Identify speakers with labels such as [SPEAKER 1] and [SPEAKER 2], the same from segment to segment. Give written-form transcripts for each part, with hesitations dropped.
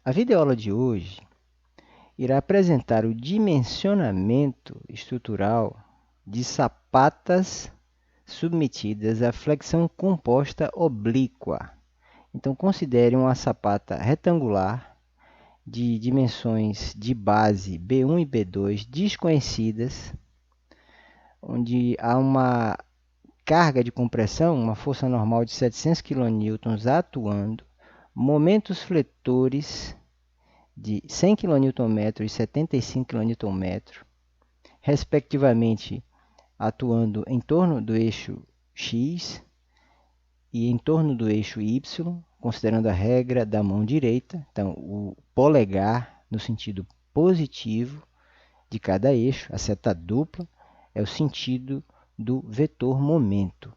[SPEAKER 1] A videoaula de hoje irá apresentar o dimensionamento estrutural de sapatas submetidas à flexão composta oblíqua. Então, considere uma sapata retangular de dimensões de base B1 e B2 desconhecidas, onde há uma carga de compressão, uma força normal de 700 kN atuando, momentos fletores de 100 kN e 75 kN, respectivamente atuando em torno do eixo X e em torno do eixo Y, considerando a regra da mão direita. Então, o polegar no sentido positivo de cada eixo, a seta dupla, é o sentido do vetor momento.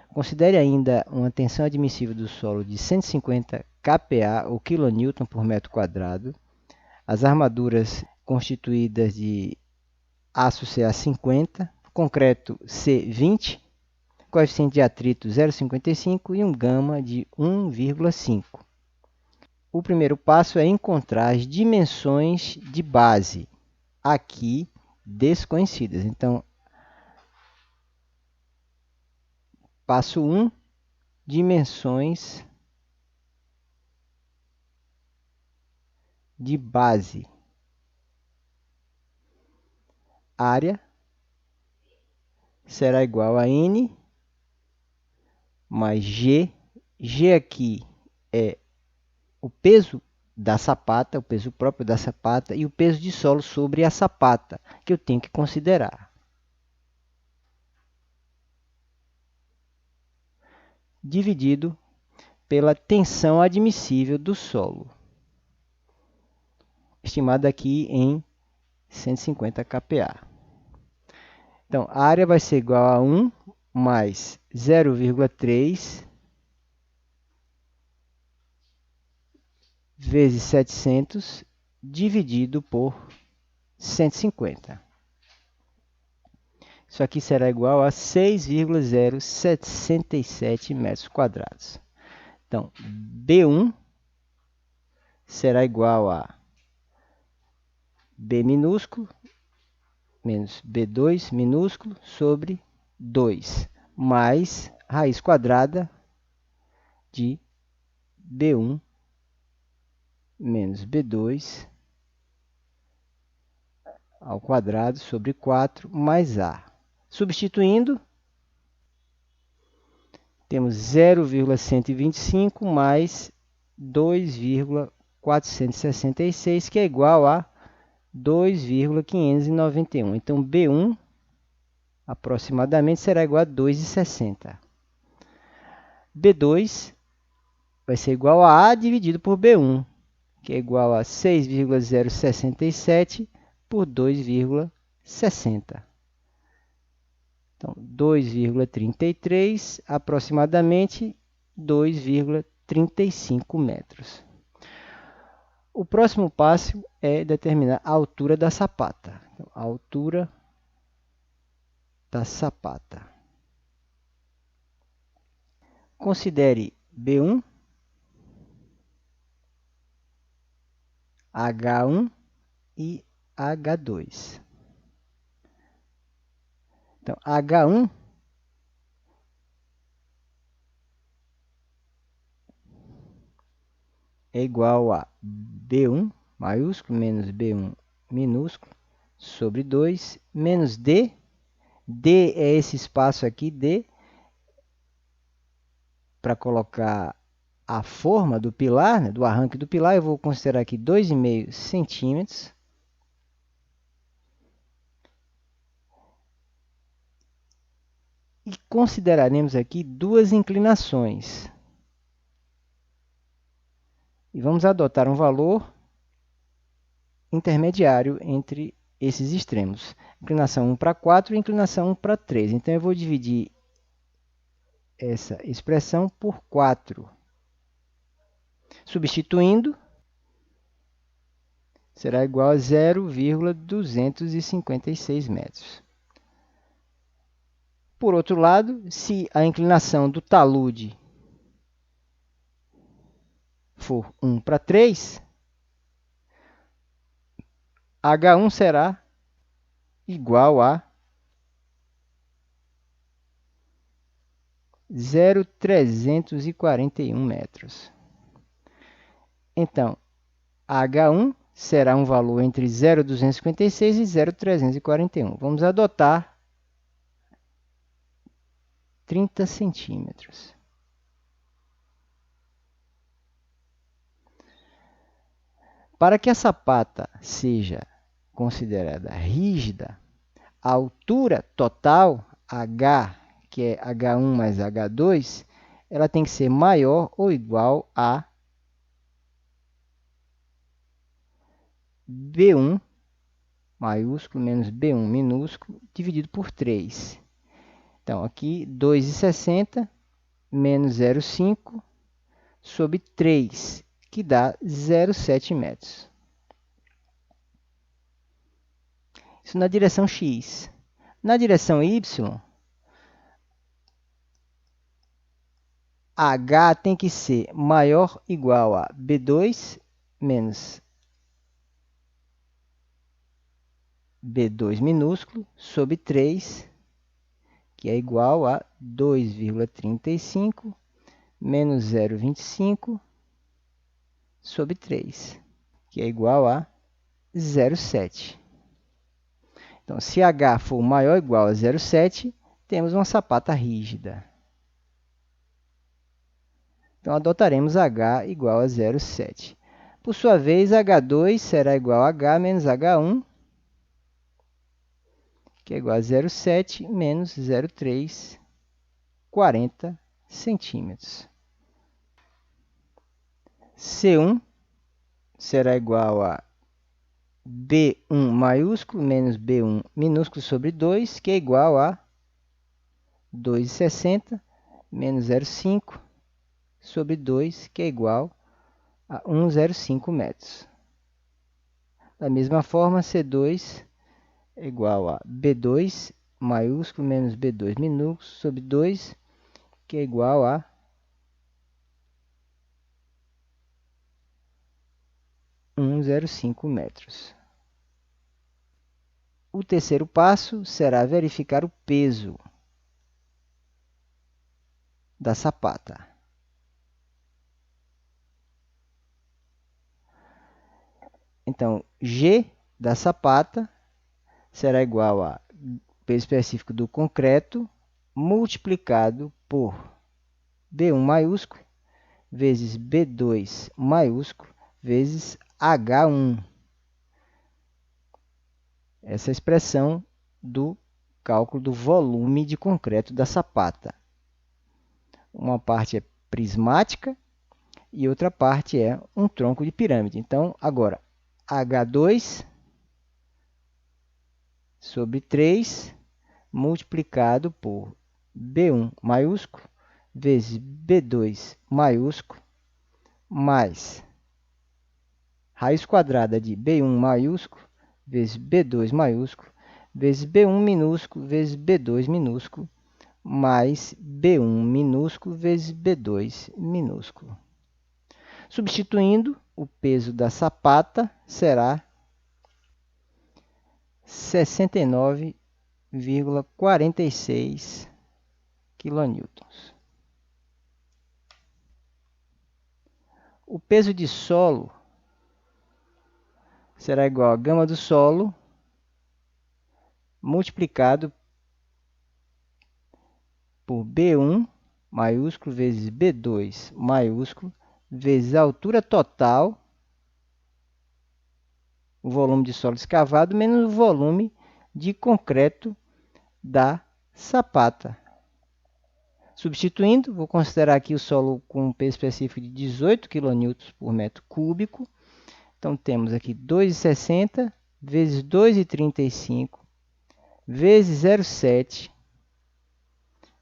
[SPEAKER 1] Considere ainda uma tensão admissível do solo de 150 kPa ou kN por metro quadrado. As armaduras constituídas de aço Ca50, concreto C20, coeficiente de atrito 0,55 e um gama de 1,5. O primeiro passo é encontrar as dimensões de base, aqui desconhecidas. Então, passo 1, dimensões de base. Área será igual a N mais G. G aqui é o peso da sapata, o peso próprio da sapata e o peso de solo sobre a sapata, que eu tenho que considerar. Dividido pela tensão admissível do solo, estimada aqui em 150 kPa. Então, a área vai ser igual a 1 mais 0,3 vezes 700 dividido por 150. Isso aqui será igual a 6,067 metros quadrados. Então, B1 será igual a B minúsculo menos B2 minúsculo sobre 2, mais raiz quadrada de B1 menos B2 ao quadrado sobre 4 mais A. Substituindo, temos 0,125 mais 2,466, que é igual a 2,591. Então, B1 aproximadamente será igual a 2,60. B2 vai ser igual a A dividido por B1, que é igual a 6,067 por 2,60. Então, 2,33, aproximadamente 2,35 metros. O próximo passo é determinar a altura da sapata. Então, a altura da sapata. Considere B1, H1 e H2. Então, H1 é igual a B1 maiúsculo menos B1 minúsculo sobre 2 menos D. D é esse espaço aqui, D, para colocar a forma do pilar, né, do arranque do pilar. Eu vou considerar aqui 2,5 centímetros. E consideraremos aqui duas inclinações. E vamos adotar um valor intermediário entre esses extremos. Inclinação 1 para 4 e inclinação 1 para 3. Então, eu vou dividir essa expressão por 4. Substituindo, será igual a 0,256 metros. Por outro lado, se a inclinação do talude for 1 para 3, H1 será igual a 0,341 metros. Então, H1 será um valor entre 0,256 e 0,341. Vamos adotar 30 centímetros. Para que a sapata seja considerada rígida, a altura total, H, que é H1 mais H2, ela tem que ser maior ou igual a B1 maiúsculo menos B1 minúsculo dividido por 3. Então, aqui 2,60 menos 0,5 sobre 3, que dá 0,7 metros. Isso na direção x. Na direção y, H tem que ser maior ou igual a B2 menos B2 minúsculo sobre 3, que é igual a 2,35 menos 0,25 sobre 3, que é igual a 0,7. Então, se H for maior ou igual a 0,7, temos uma sapata rígida. Então, adotaremos H igual a 0,7. Por sua vez, H2 será igual a H menos H1, que é igual a 0,7 menos 0,340 centímetros. C1 será igual a B1 maiúsculo menos B1 minúsculo sobre 2, que é igual a 2,60 menos 0,5 sobre 2, que é igual a 1,05 metros. Da mesma forma, C2 é igual a B2 maiúsculo menos B2 minúsculo sobre 2, que é igual a 1,05 metros. O terceiro passo será verificar o peso da sapata. Então, G da sapata será igual a peso específico do concreto multiplicado por B1 maiúsculo vezes B2 maiúsculo vezes H1. Essa é a expressão do cálculo do volume de concreto da sapata. Uma parte é prismática e outra parte é um tronco de pirâmide. Então, agora, H2 sobre 3 multiplicado por B1 maiúsculo vezes B2 maiúsculo mais raiz quadrada de B1 maiúsculo vezes B2 maiúsculo vezes B1 minúsculo vezes B2 minúsculo mais B1 minúsculo vezes B2 minúsculo. Substituindo, o peso da sapata será 69,46 kN. O peso de solo será igual a gama do solo multiplicado por B1 maiúsculo vezes B2 maiúsculo vezes a altura total, o volume de solo escavado, menos o volume de concreto da sapata. Substituindo, vou considerar aqui o solo com um peso específico de 18 kN por metro cúbico. Então, temos aqui 2,60 vezes 2,35 vezes 0,7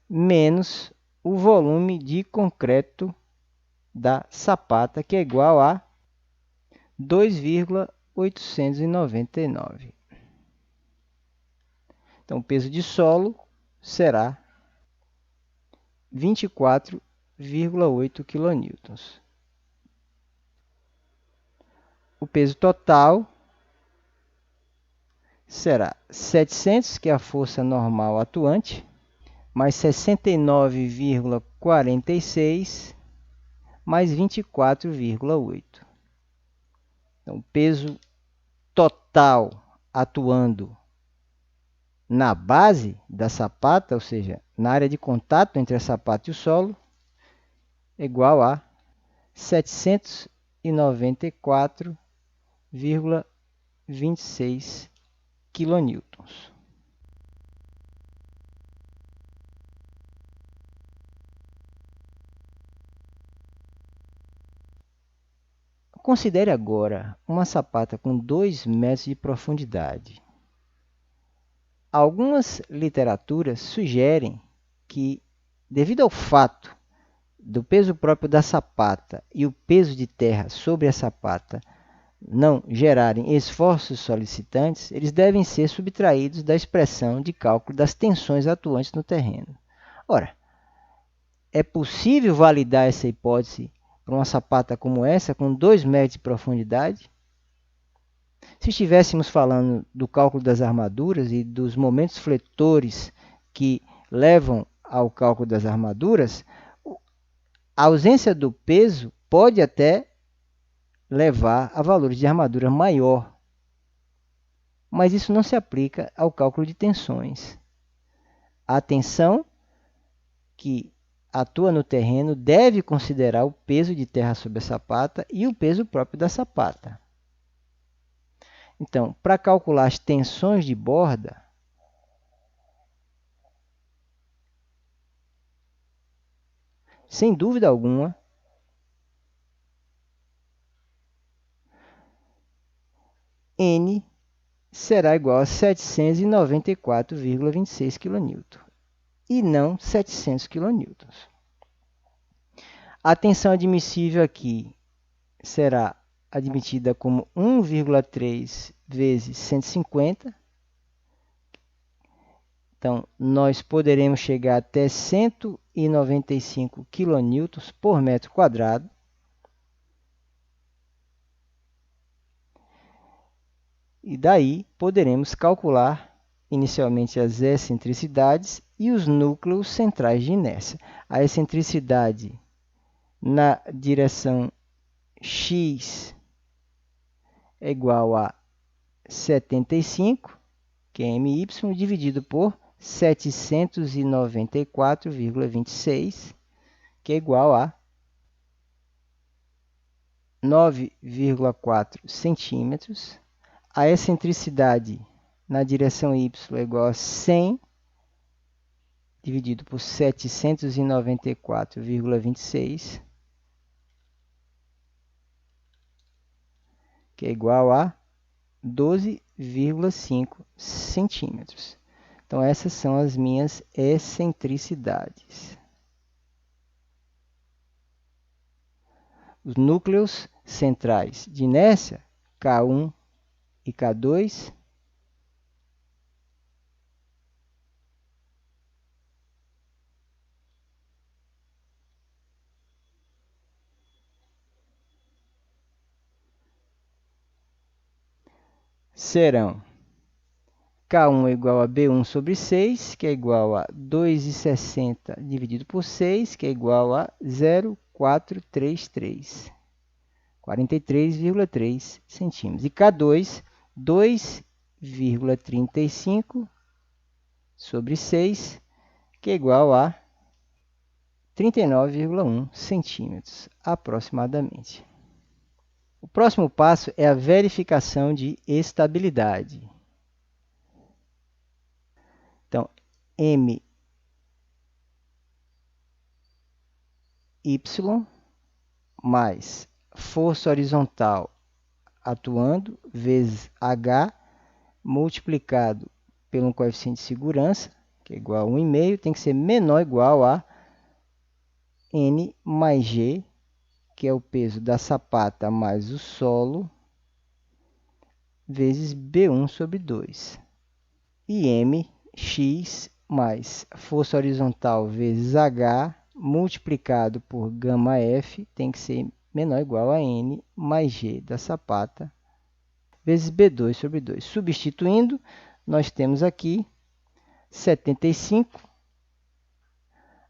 [SPEAKER 1] menos o volume de concreto da sapata, que é igual a 2,899. Então, o peso de solo será 24,8 kN. O peso total será 700, que é a força normal atuante, mais 69,46 mais 24,8. Então, o peso total atuando na base da sapata, ou seja, na área de contato entre a sapata e o solo, é igual a 794,26 quilonewtons. Considere agora uma sapata com 2 metros de profundidade. Algumas literaturas sugerem que, devido ao fato do peso próprio da sapata e o peso de terra sobre a sapata não gerarem esforços solicitantes, eles devem ser subtraídos da expressão de cálculo das tensões atuantes no terreno. Ora, é possível validar essa hipótese para uma sapata como essa, com 2 metros de profundidade? Se estivéssemos falando do cálculo das armaduras e dos momentos fletores que levam ao cálculo das armaduras, a ausência do peso pode até levar a valores de armadura maior, mas isso não se aplica ao cálculo de tensões. A tensão que atua no terreno deve considerar o peso de terra sobre a sapata e o peso próprio da sapata. Então, para calcular as tensões de borda, sem dúvida alguma, N será igual a 794,26 kN e não 700 kN. A tensão admissível aqui será admitida como 1,3 vezes 150. Então, nós poderemos chegar até 195 kN por metro quadrado. E daí poderemos calcular inicialmente as excentricidades e os núcleos centrais de inércia. A excentricidade na direção x é igual a 75, que é my, dividido por 794,26, que é igual a 9,4 centímetros. A excentricidade na direção y é igual a 100 dividido por 794,26, que é igual a 12,5 centímetros. Então, essas são as minhas excentricidades. Os núcleos centrais de inércia, K1 e K2, serão K1 é igual a B1 sobre 6, que é igual a 2,60 dividido por 6, que é igual a 0,433, 43,3 centímetros. E K2, 2,35 sobre 6, que é igual a 39,1 centímetros, aproximadamente. O próximo passo é a verificação de estabilidade. Então, my mais força horizontal atuando vezes h multiplicado pelo coeficiente de segurança, que é igual a 1,5, tem que ser menor ou igual a N mais G, que é o peso da sapata mais o solo, vezes B1 sobre 2. E Mx mais força horizontal vezes H multiplicado por γF tem que ser menor ou igual a N mais G da sapata, vezes B2 sobre 2. Substituindo, nós temos aqui 75.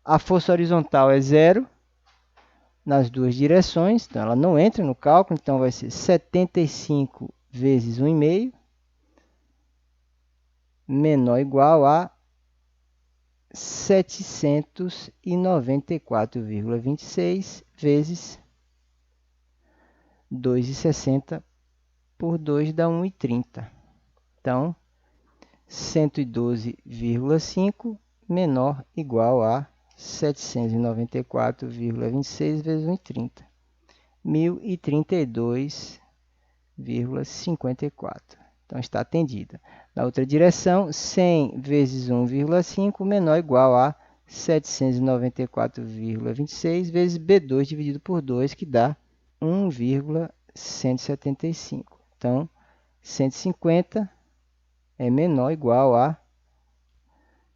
[SPEAKER 1] A força horizontal é 0 nas duas direções, então ela não entra no cálculo, então vai ser 75 vezes 1,5 menor ou igual a 794,26 vezes 2,60 por 2 dá 1,30. Então, 112,5 menor ou igual a 794,26 vezes 1,30. 1032,54. Então, está atendida. Na outra direção, 100 vezes 1,5 menor ou igual a 794,26 vezes B2 dividido por 2, que dá 1,175. Então, 150 é menor ou igual a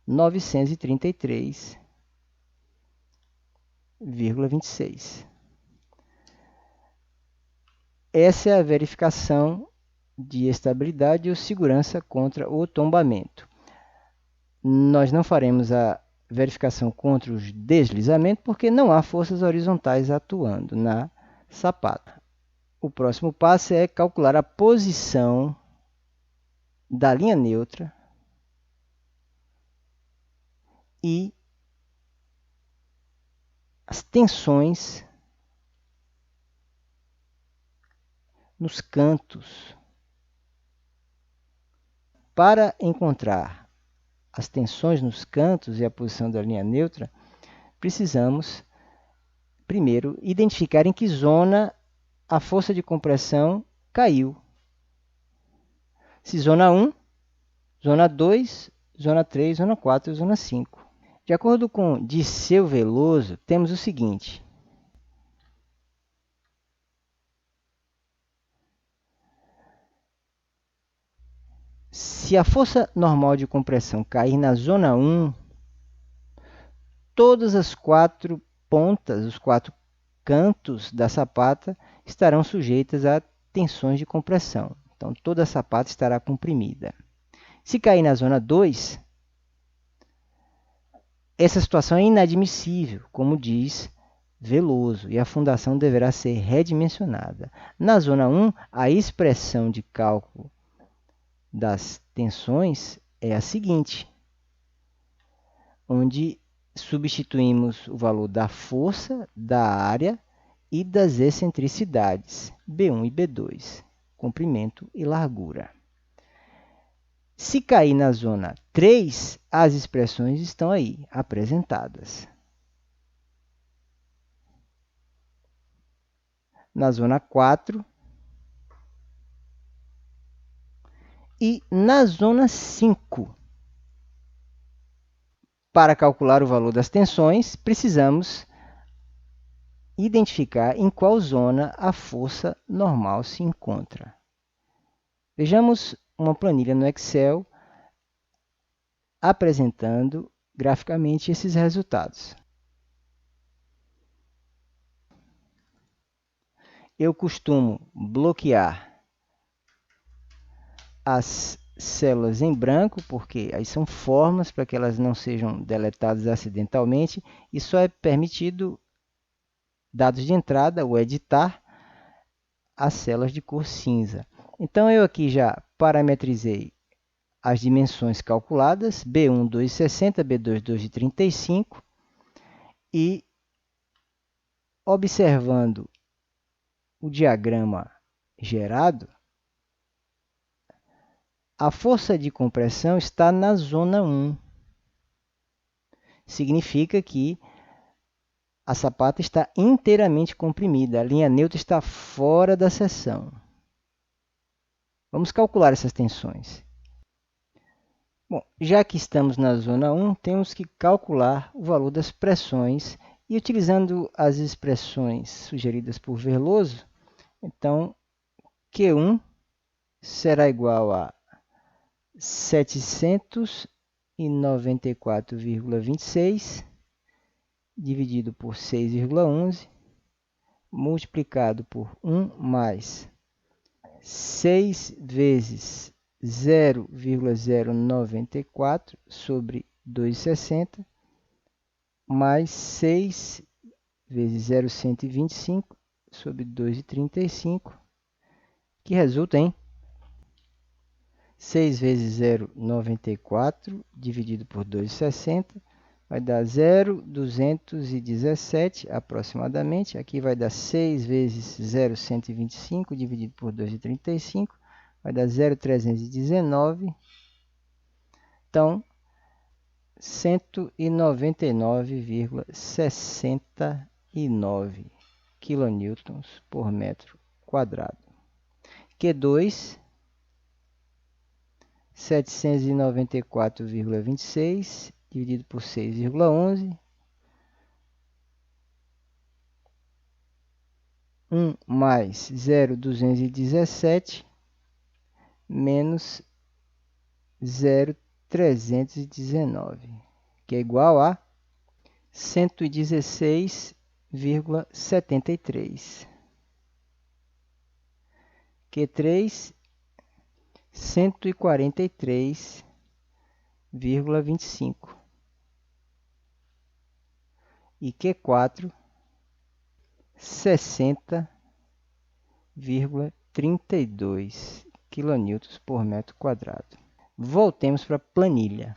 [SPEAKER 1] 933,26. Essa é a verificação de estabilidade ou segurança contra o tombamento. Nós não faremos a verificação contra os deslizamentos porque não há forças horizontais atuando na sapata. O próximo passo é calcular a posição da linha neutra e as tensões nos cantos. Para encontrar as tensões nos cantos e a posição da linha neutra, precisamos primeiro identificar em que zona a força de compressão caiu. Se zona 1, zona 2, zona 3, zona 4 e zona 5. De acordo com Disseu Veloso, temos o seguinte. Se a força normal de compressão cair na zona 1, todas as 4 pontas, os 4 cantos da sapata estarão sujeitas a tensões de compressão. Então, toda a sapata estará comprimida. Se cair na zona 2, essa situação é inadmissível, como diz Veloso, e a fundação deverá ser redimensionada. Na zona 1, a expressão de cálculo das tensões é a seguinte, onde substituímos o valor da força, da área e das excentricidades, B1 e B2, comprimento e largura. Se cair na zona 3, as expressões estão aí, apresentadas. Na zona 4 e na zona 5. Para calcular o valor das tensões, precisamos identificar em qual zona a força normal se encontra. Vejamos uma planilha no Excel apresentando graficamente esses resultados. Eu costumo bloquear as células em branco, porque aí são formas para que elas não sejam deletadas acidentalmente, e só é permitido, dados de entrada, o editar, as células de cor cinza. Então, eu aqui já parametrizei as dimensões calculadas, B1, 2,60, B2, 2,35, e observando o diagrama gerado, a força de compressão está na zona 1. Significa que a sapata está inteiramente comprimida, a linha neutra está fora da seção. Vamos calcular essas tensões. Bom, já que estamos na zona 1, temos que calcular o valor das pressões e utilizando as expressões sugeridas por Veloso, então Q1 será igual a 794,26 dividido por 6,11 multiplicado por 1 mais 6 vezes 0,094 sobre 2,60 mais 6 vezes 0,125 sobre 2,35, que resulta em 6 vezes 0,94 dividido por 2,60 vai dar 0,217 aproximadamente. Aqui vai dar 6 vezes 0,125 dividido por 2,35 vai dar 0,319. Então, 199,69 quilonewtons por metro quadrado. Q2, 794,26 dividido por 6,11. 1 mais 0,217 menos 0,319, que é igual a 116,73. Q3, 143,25. E Q4, 60,32 quilonewtons por metro quadrado. Voltemos para a planilha.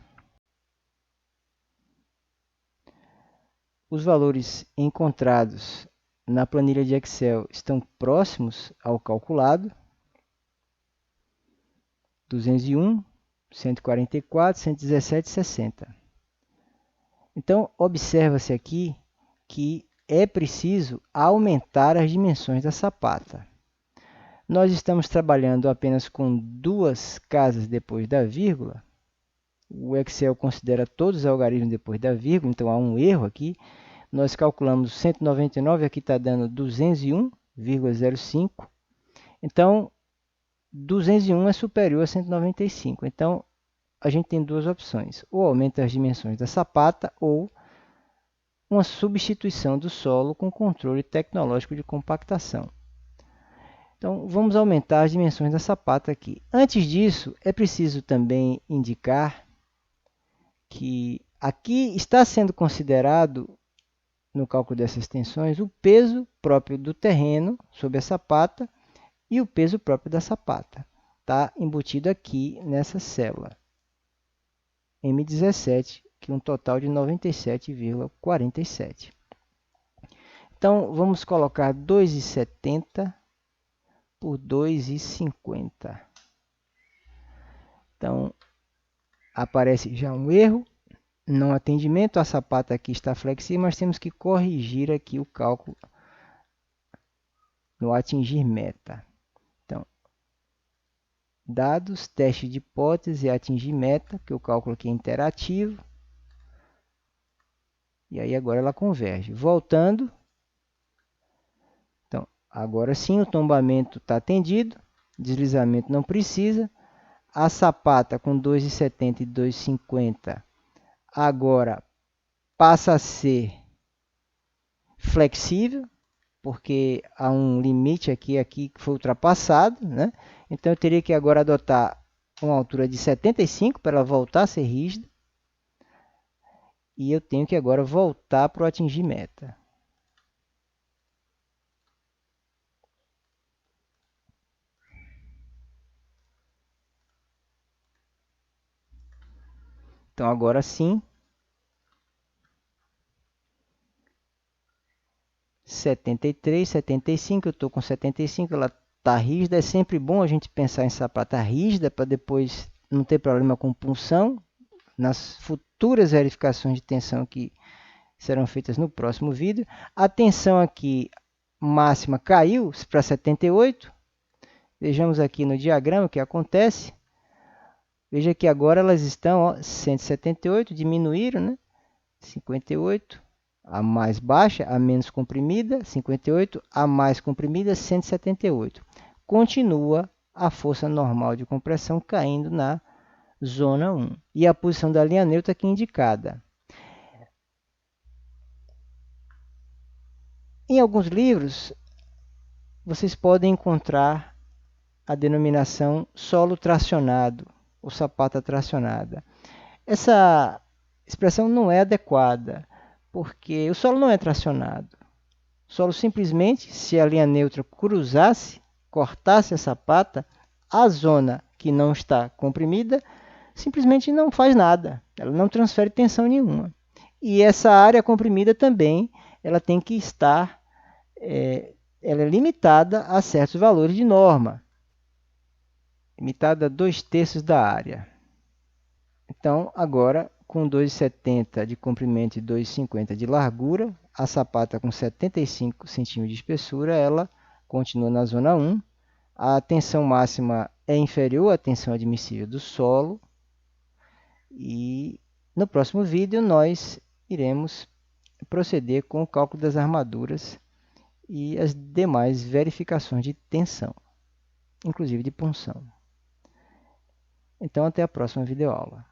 [SPEAKER 1] Os valores encontrados na planilha de Excel estão próximos ao calculado. 201, 144, 117, 60. Então, observa-se aqui que é preciso aumentar as dimensões da sapata. Nós estamos trabalhando apenas com 2 casas depois da vírgula. O Excel considera todos os algarismos depois da vírgula, então há um erro aqui. Nós calculamos 199, aqui está dando 201,05. Então, 201 é superior a 195. Então, a gente tem duas opções. Ou aumenta as dimensões da sapata, ou uma substituição do solo com controle tecnológico de compactação. Então, vamos aumentar as dimensões da sapata aqui. Antes disso, é preciso também indicar que aqui está sendo considerado, no cálculo dessas tensões, o peso próprio do terreno sobre a sapata e o peso próprio da sapata. Está embutido aqui nessa célula. M17, que é um total de 97,47. Então, vamos colocar 2,70 por 2,50. Então, aparece já um erro. No atendimento, a sapata aqui está flexível, mas temos que corrigir aqui o cálculo no atingir meta. Então, dados, teste de hipótese e atingir meta, que o cálculo aqui é interativo. E aí agora ela converge. Voltando. Então, agora sim o tombamento está atendido, deslizamento não precisa. A sapata com 2,70 e 2,50 agora passa a ser flexível, porque há um limite aqui que foi ultrapassado, né? Então eu teria que agora adotar uma altura de 75 para ela voltar a ser rígida. E eu tenho que agora voltar para o atingir meta. Então agora sim, 73, 75, eu estou com 75, ela está rígida. É sempre bom a gente pensar em sapata rígida para depois não ter problema com punção nas futuras verificações de tensão que serão feitas no próximo vídeo. A tensão aqui máxima caiu para 78. Vejamos aqui no diagrama o que acontece. Veja que agora elas estão 178, diminuíram, né? 58. A mais baixa, a menos comprimida, 58, a mais comprimida, 178. Continua a força normal de compressão caindo na zona 1. E a posição da linha neutra aqui indicada. Em alguns livros, vocês podem encontrar a denominação solo tracionado ou sapata tracionada. Essa expressão não é adequada, porque o solo não é tracionado. O solo simplesmente, se a linha neutra cruzasse, cortasse a sapata, a zona que não está comprimida simplesmente não faz nada, ela não transfere tensão nenhuma. E essa área comprimida também, ela tem que estar, ela é limitada a certos valores de norma, limitada a 2/3 da área. Então, agora, com 2,70 de comprimento e 2,50 de largura, a sapata com 75 centímetros de espessura, ela continua na zona 1. A tensão máxima é inferior à tensão admissível do solo. E no próximo vídeo nós iremos proceder com o cálculo das armaduras e as demais verificações de tensão, inclusive de punção. Então, até a próxima videoaula.